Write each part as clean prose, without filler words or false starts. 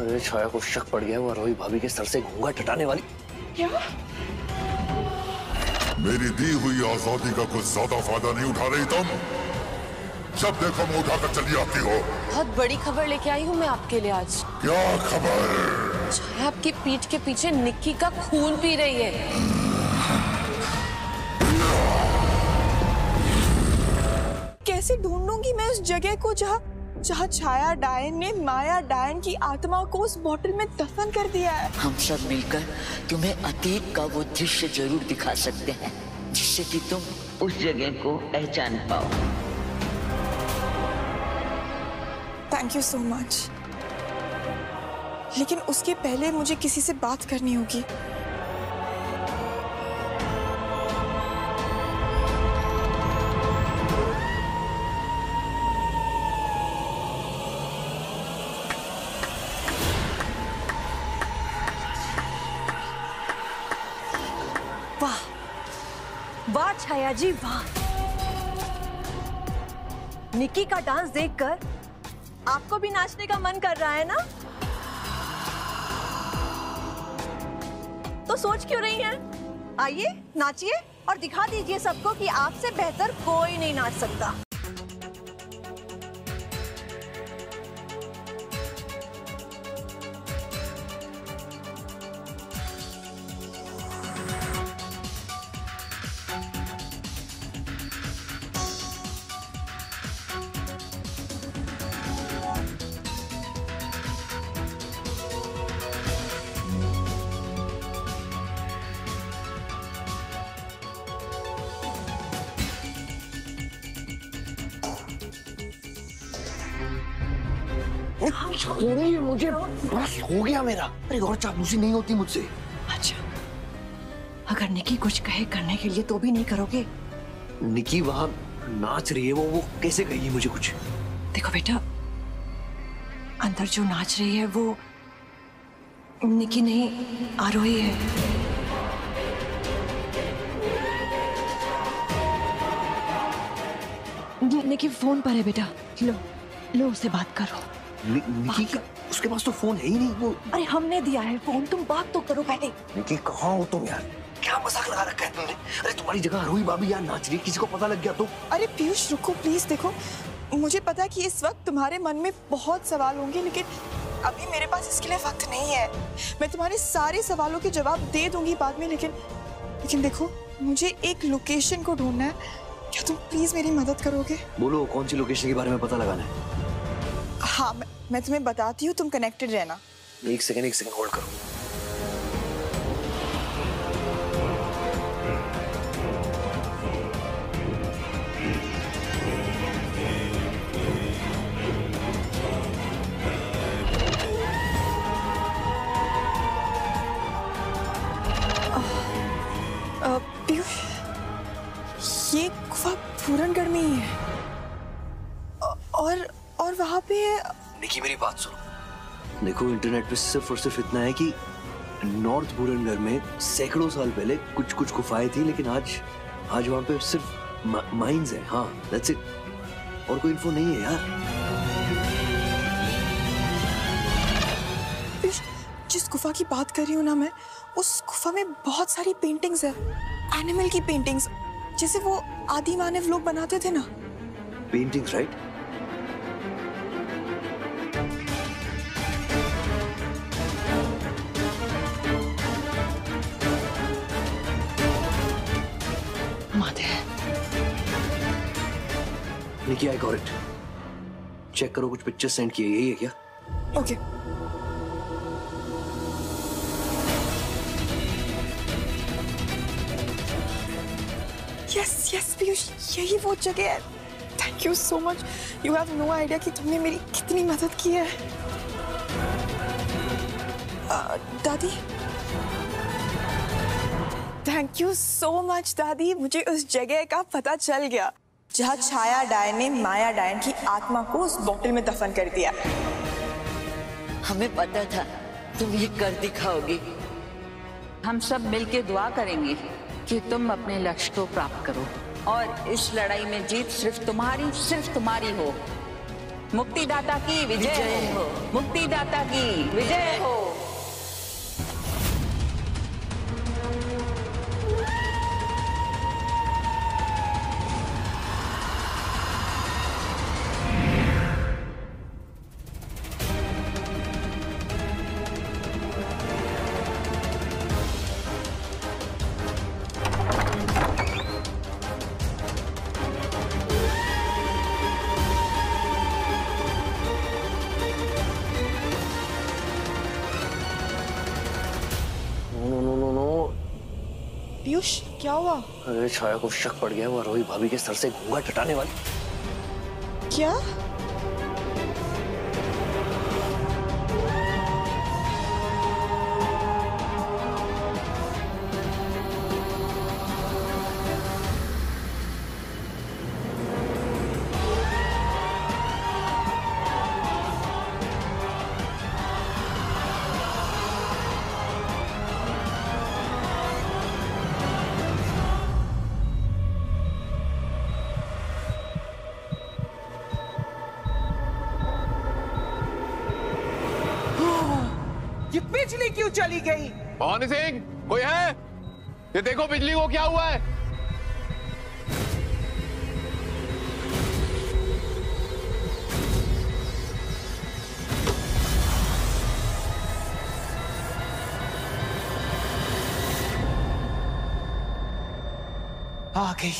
अरे छाया को शक पड़ गया वो रोही भाभी के सर से घूंघट हटाने वाली। क्या? मेरी दी हुई आजादी का कुछ ज्यादा फायदा नहीं उठा रही तुम? जब देखो मुंह उठाकर चली आती हो। बहुत बड़ी खबर लेके आई हूँ मैं आपके लिए आज। क्या खबर? छाया आपकी पीठ के पीछे निक्की का खून पी रही है। कैसे ढूंढूंगी मैं उस जगह को जहाँ छाया डायन ने माया डायन की आत्मा को उस बोतल में दफन कर दिया है। हम सब मिलकर तुम्हें अतीत का वो दृश्य जरूर दिखा सकते हैं जिससे कि तुम उस जगह को पहचान पाओ। Thank you so much. लेकिन उसके पहले मुझे किसी से बात करनी होगी। वाह वाह छाया जी वाह। निक्की का डांस देखकर आपको भी नाचने का मन कर रहा है ना? तो सोच क्यों रही हैं? आइए नाचिए और दिखा दीजिए सबको कि आपसे बेहतर कोई नहीं नाच सकता। छोड़िए मुझे, बस हो गया मेरा। अरे और चापलूसी नहीं होती मुझसे। अच्छा, अगर निक्की कुछ कहे करने के लिए तो भी नहीं करोगे? निक्की वहां नाच रही है, वो कैसे कहेगी मुझे कुछ? देखो बेटा, अंदर जो नाच रही है वो निक्की नहीं आरोही है। निक्की फोन पर है बेटा, लो उससे बात करो। निक्की का उसके पास तो फोन है ही नहीं। वो अरे हमने दिया है फोन, तुम बात तो करो पहले। निक्की कहाँ हो तुम यार? क्या मजाक लगा रखा है तुमने? अरे तुम्हारी जगह रोही भाभी यार नाच रही है, किसी को पता लग गया तो? अरे पीयूष रुको प्लीज। देखो मुझे पता है कि इस वक्त तुम्हारे मन में बहुत सवाल होंगे, लेकिन अभी मेरे पास इसके लिए वक्त नहीं है। मैं तुम्हारे सारे सवालों के जवाब दे दूंगी बाद में, लेकिन देखो मुझे एक लोकेशन को ढूंढना है। क्या तुम प्लीज मेरी मदद करोगे? बोलो कौन सी लोकेशन के बारे में पता लगाना है? हाँ मैं तुम्हें बताती हूँ, तुम कनेक्टेड रहना। एक सेकंड होल्ड करो। पीयूष, ये गुफा पूरनगढ़ में ही है और वहां पे। निक्की मेरी बात सुनो। देखो इंटरनेट पे सिर्फ और सिर्फ इतना है कि नॉर्थ पूरनगढ़ में सैकड़ों साल पहले कुछ गुफाएं थी, लेकिन आज वहां पे सिर्फ माइंस है। हाँ दैट्स इट, और कोई इन्फो नहीं है यार। जिस गुफा की बात कर रही हूँ ना मैं, उस गुफा में बहुत सारी पेंटिंग्स है, एनिमल की पेंटिंग्स, जैसे वो आदि मानव लोग बनाते थे ना। Paintings right? Nikki I got it. Check करो, कुछ पिक्चर सेंड किए, यही है क्या? ओके। यस पीयूष, यही वो जगह है। Thank you so much. You have no idea कि तुमने मेरी कितनी मदद की है। दादी, थैंक यू सो मच दादी। मुझे उस जगह का पता चल गया जहाँ छाया डायन ने माया डायन की आत्मा को उस बोतल में दफन कर दिया। हमें पता था तुम ये कर दिखाओगी। हम सब मिलके दुआ करेंगे कि तुम अपने लक्ष्य को प्राप्त करो और इस लड़ाई में जीत सिर्फ तुम्हारी हो। मुक्तिदाता की विजय हो। मुक्तिदाता की विजय हो। पीयूष क्या हुआ? अरे छाया को शक पड़ गया, वो रोही भाभी के सर से घूंघट हटाने वाली। क्या? ये बिजली क्यों चली गई? भवानी सिंह, कोई है? ये देखो बिजली को क्या हुआ है। आ गई।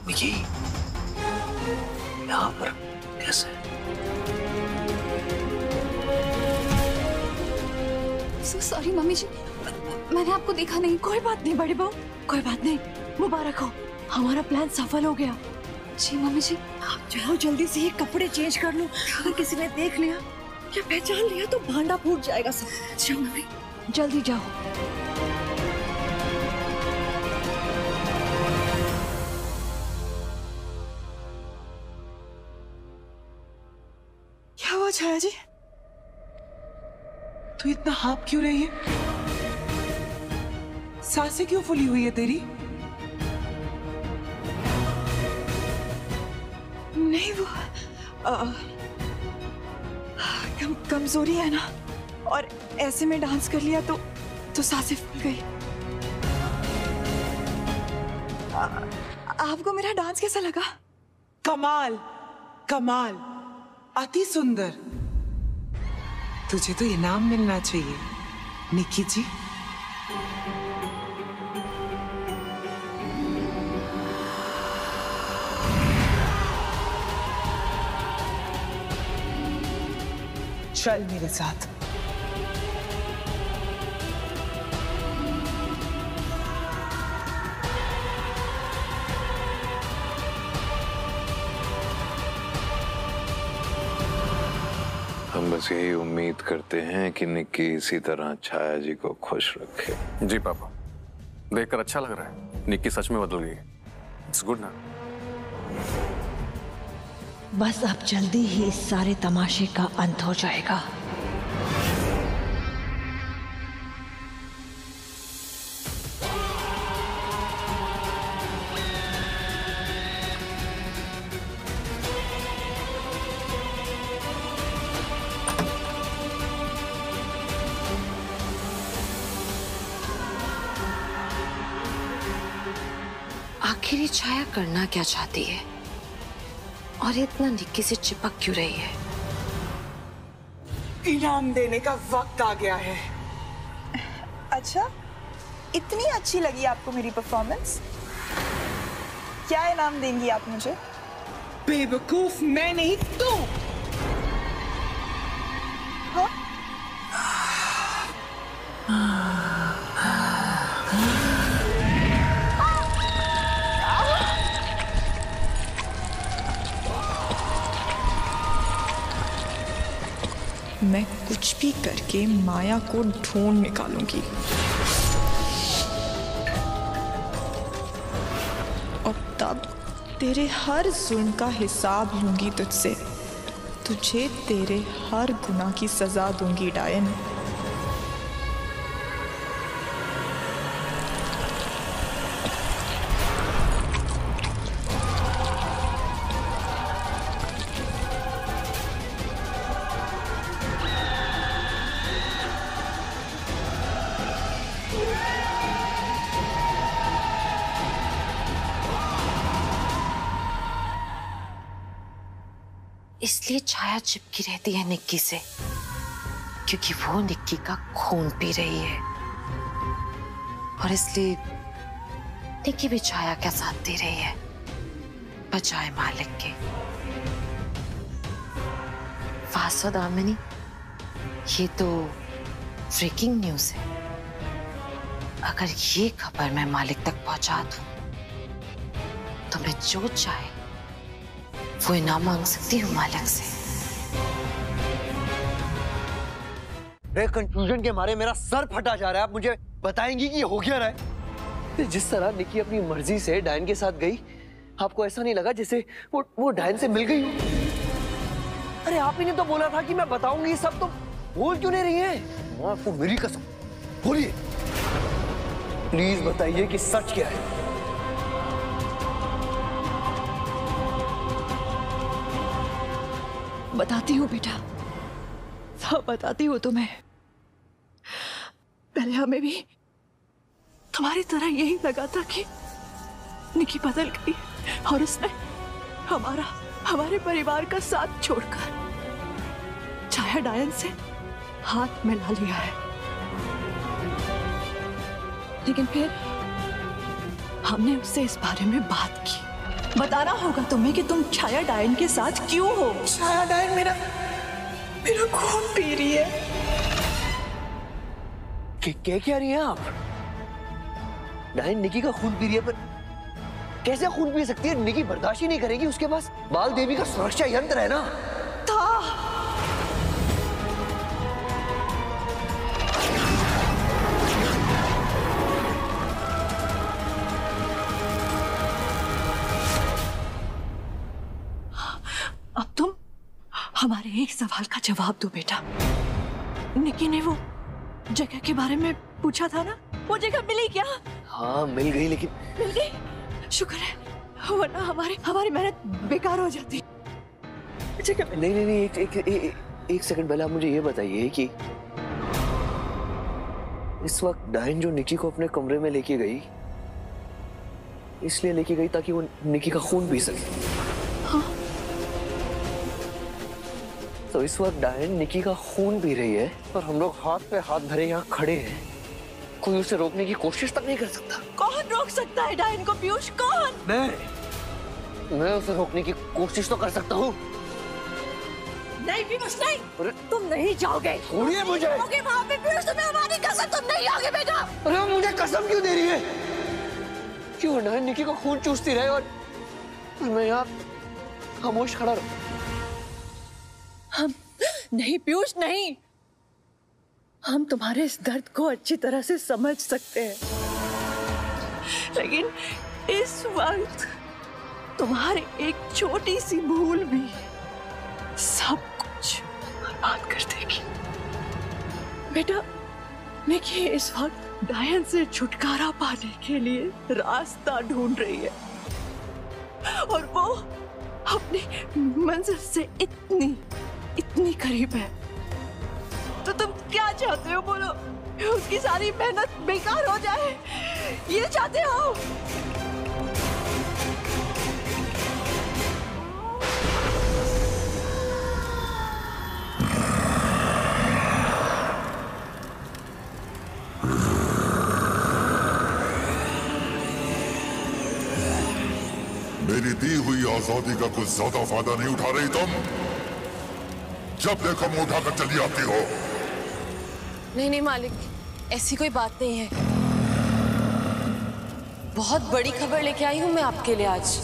निकी, यहाँ पर कैसे? सॉरी मम्मी जी, मैंने आपको देखा नहीं। कोई बात नहीं बड़ी बहू, कोई बात नहीं। मुबारक हो, हमारा प्लान सफल हो गया। जी मम्मी जी, आप जाओ जल्दी से ये कपड़े चेंज कर लो। अगर किसी ने देख लिया या पहचान लिया तो भांडा फूट जाएगा सब। जाओ मम्मी, जल्दी जाओ। क्या हुआ छाया जी? तू इतना हाँप क्यों रही है? सांसें क्यों फूली हुई है तेरी? नहीं वो कमजोरी है ना, और ऐसे में डांस कर लिया तो सांसें फूल गई। आपको मेरा डांस कैसा लगा? कमाल, कमाल, अति सुंदर। तुझे तो इनाम मिलना चाहिए निक्की जी। चल मेरे साथ। हम बस यही उम्मीद करते हैं कि निक्की इसी तरह छाया जी को खुश रखे। जी पापा, देखकर अच्छा लग रहा है। निक्की सच में बदल गई। इट्स गुड ना। बस अब जल्दी ही इस सारे तमाशे का अंत हो जाएगा। आखिर ये छाया करना क्या चाहती है और इतना निक्की से चिपक क्यों रही है? इनाम देने का वक्त आ गया है। अच्छा, इतनी अच्छी लगी आपको मेरी परफॉर्मेंस? क्या इनाम देंगी आप मुझे? बेवकूफ मैं नहीं तू। हाँ? मैं कुछ भी करके माया को ढूंढ निकालूंगी। अब तेरे हर जुल्म का हिसाब लूंगी तुझसे। तुझे तेरे हर गुनाह की सजा दूंगी डायन। इसलिए छाया चिपकी रहती है निक्की से, क्योंकि वो निक्की का खून पी रही है, और इसलिए निक्की भी छाया का साथ दे रही है बजाय मालिक के। फासद दामिनी, ये तो ब्रेकिंग न्यूज है। अगर ये खबर मैं मालिक तक पहुंचा दूं तो मैं जो चाहे वो इनाम मांग सकती हूँ मालिक से। कंफ्यूजन के मारे मेरा सर फटा जा रहा है। आप मुझे बताएंगी कि ये हो क्या रहा है? जिस तरह निक्की अपनी मर्जी से डायन के साथ गई, आपको ऐसा नहीं लगा जैसे वो डायन से मिल गई हो? अरे आप ही ने तो बोला था कि मैं बताऊंगी सब, तो बोल क्यों नहीं रही है? आपको मेरी कसम, बोलिए प्लीज, बताइए कि सच क्या है। बताती हूँ बेटा, सब बताती हूँ तुम्हें। पहले हमें भी तुम्हारी तरह यही लगा था कि निक्की बदल गई और उसने हमारे परिवार का साथ छोड़कर छाया डायन से हाथ मिला लिया है। लेकिन फिर हमने उससे इस बारे में बात की। बताना होगा तुम्हें कि तुम छाया डायन के साथ क्यों हो। छाया डायन मेरा खून पी रही है। क्या रही हैं आप? डायन निक्की का खून पी रही है, पर कैसे खून पी सकती है? निक्की बर्दाश्त ही नहीं करेगी। उसके पास बाल देवी का सुरक्षा यंत्र है ना। अब तुम हमारे एक सवाल का जवाब दो बेटा। निक्की ने वो जगह के बारे में पूछा था ना, वो जगह मिली क्या? हाँ मिल गई, लेकिन मिल गई, शुक्र है, वरना हमारी मेहनत बेकार हो जाती। नहीं, एक सेकंड पहले आप मुझे ये बताइए कि इस वक्त डायन जो निक्की को अपने कमरे में लेके गई, इसलिए लेके गई ताकि वो निक्की का खून पी सके। हाँ। तो इस वक्त डायन निक्की का खून पी रही है और हम लोग हाथ पे हाथ धरे यहाँ खड़े हैं। कोई उसे रोकने की कोशिश तक नहीं कर सकता। कौन रोक सकता है डायन को पीयूष? कौन? मैं उसे रोकने की कोशिश तो कर सकता हूँ। नहीं पीयूष नहीं, तुम नहीं जाओगे। छोड़िए मुझे। वहाँ पे पीयूष, तुम्हें हमारी कसम, तुम नहीं जाओगे बेटा। अरे मुझे कसम क्यों दे रही है? क्यों डायन निक्की का खून चूसती रहे और मैं यहाँ खामोश खड़ा रहूं? हम नहीं पीयूष नहीं, हम तुम्हारे इस दर्द को अच्छी तरह से समझ सकते हैं, लेकिन इस वक्त तुम्हारी एक छोटी सी भूल भी सब कुछ बर्बाद कर देगी। बेटा निक्की इस वक्त डायन से छुटकारा पाने के लिए रास्ता ढूंढ रही है, और वो अपनी मंजिल से इतनी करीब है। तो तुम क्या चाहते हो बोलो? उसकी सारी मेहनत बेकार हो जाए, ये चाहते हो? मेरी दी हुई आजादी का कुछ ज्यादा फायदा नहीं उठा रही तुम? जब देखो मुंह उठाकर चली आती हो। नहीं मालिक, ऐसी कोई बात नहीं है। बहुत बड़ी खबर लेके आई हूँ मैं आपके लिए आज।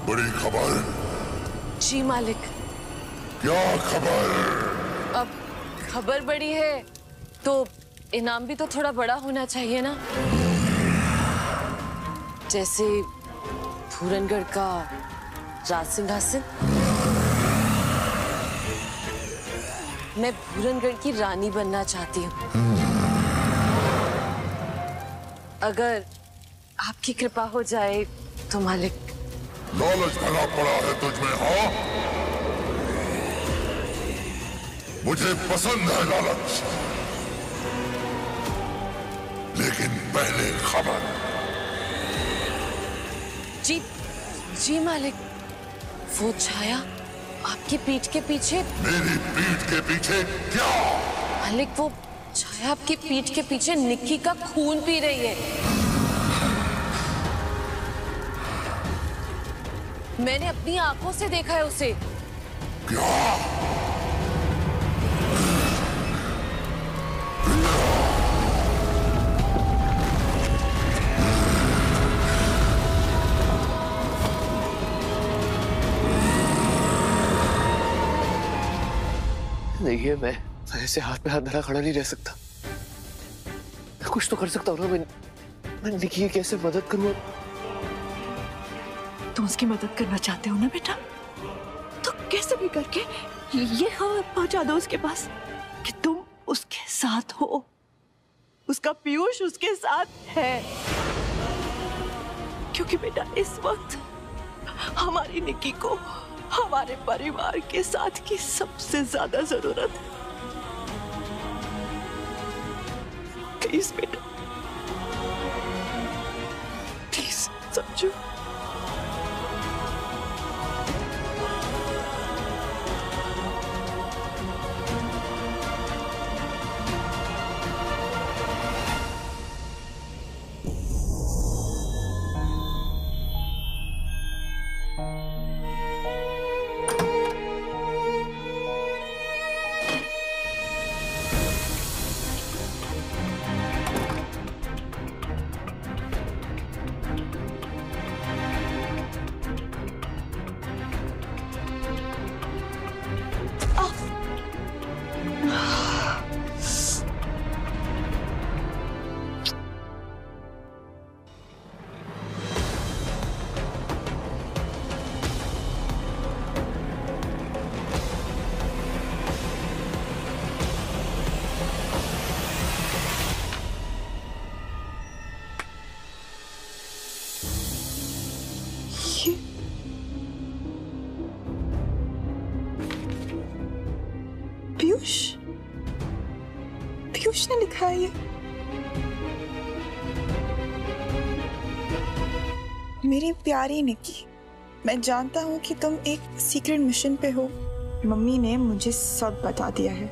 बड़ी खबर? जी मालिक। क्या खबर? अब खबर बड़ी है तो इनाम भी तो थोड़ा बड़ा होना चाहिए ना। जैसे पूरनगढ़ का राज सिंहासन? मैं पूरनगढ़ की रानी बनना चाहती हूँ। अगर आपकी कृपा हो जाए तो मालिक। लालच भरा पड़ा है तुझमें, हाँ? मुझे पसंद है लालच, लेकिन पहले खबर। जी मालिक, वो छाया आपकी पीठ के पीछे। मेरी पीठ के पीछे क्या? मालिक, वो छाया आपकी पीठ के पीछे निक्की का खून पी रही है। मैंने अपनी आंखों से देखा है उसे। क्या? देखिए, मैं ऐसे हाथ पे हाथ धरा खड़ा नहीं रह सकता। कुछ तो कर सकता हूँ ना। मैं निकी की कैसे मदद करूँ? तुम उसकी मदद करना चाहते हो ना बेटा, तो कैसे भी करके ये खबर पहुंचा दो उसके पास कि तुम उसके साथ हो, उसका पीयूष उसके साथ है। क्योंकि बेटा इस वक्त हमारी निकी को हमारे परिवार के साथ की सबसे ज्यादा जरूरत है। प्लीज बेटा, प्लीज समझो। पीयूष ने लिखा है ये। मेरी प्यारी निकी, मैं जानता हूँ कि तुम एक सीक्रेट मिशन पे हो। मम्मी ने मुझे सब बता दिया है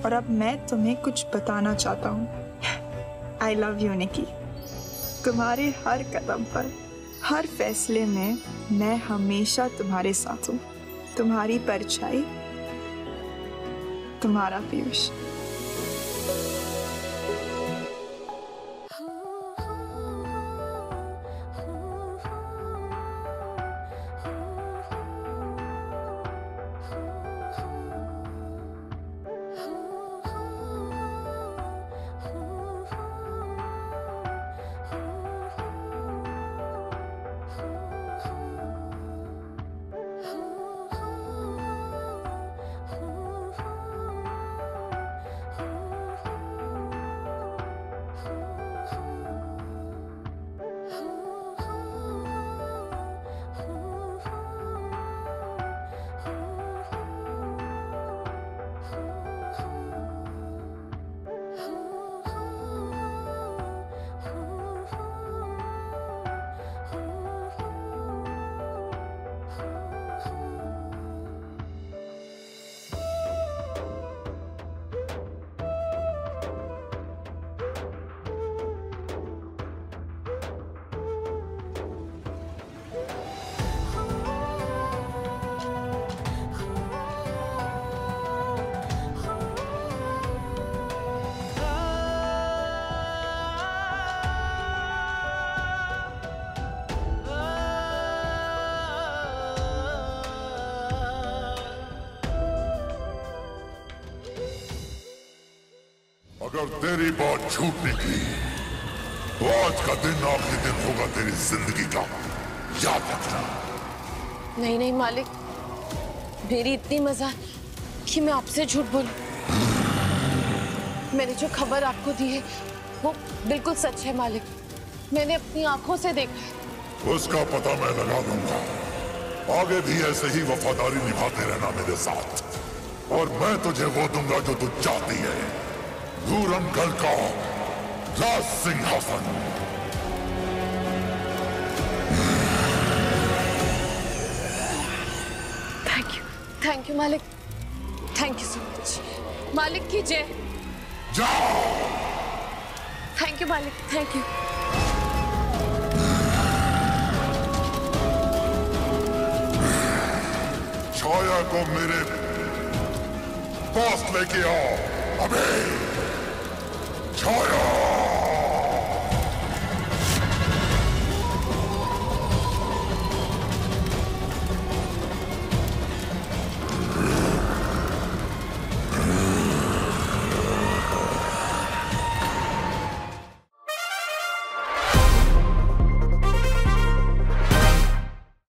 और अब मैं तुम्हें कुछ बताना चाहता हूँ। आई लव यू निकी। तुम्हारे हर कदम पर, हर फैसले में मैं हमेशा तुम्हारे साथ हूँ। तुम्हारी परछाई, तुम्हारा पीयूष। अगर तेरी बात झूठ निकली तो आज का दिन आखिरी दिन होगा तेरी जिंदगी का। याद रखना। नहीं नहीं मालिक, मेरी इतनी मजाल कि मैं आपसे झूठ बोलूं। मैंने जो खबर आपको दी है वो बिल्कुल सच है मालिक। मैंने अपनी आंखों से देखा है। उसका पता मैं लगा दूंगा। आगे भी ऐसे ही वफादारी निभाते रहना मेरे साथ, और मैं तुझे वो दूंगा जो तू चाहती है, धूरनगढ़ का राज सिंहासन। थैंक यू मालिक, थैंक यू सो मच। मालिक की जय। जाओ। थैंक यू मालिक, थैंक यू। छाया को मेरे पास लेके आओ अबे।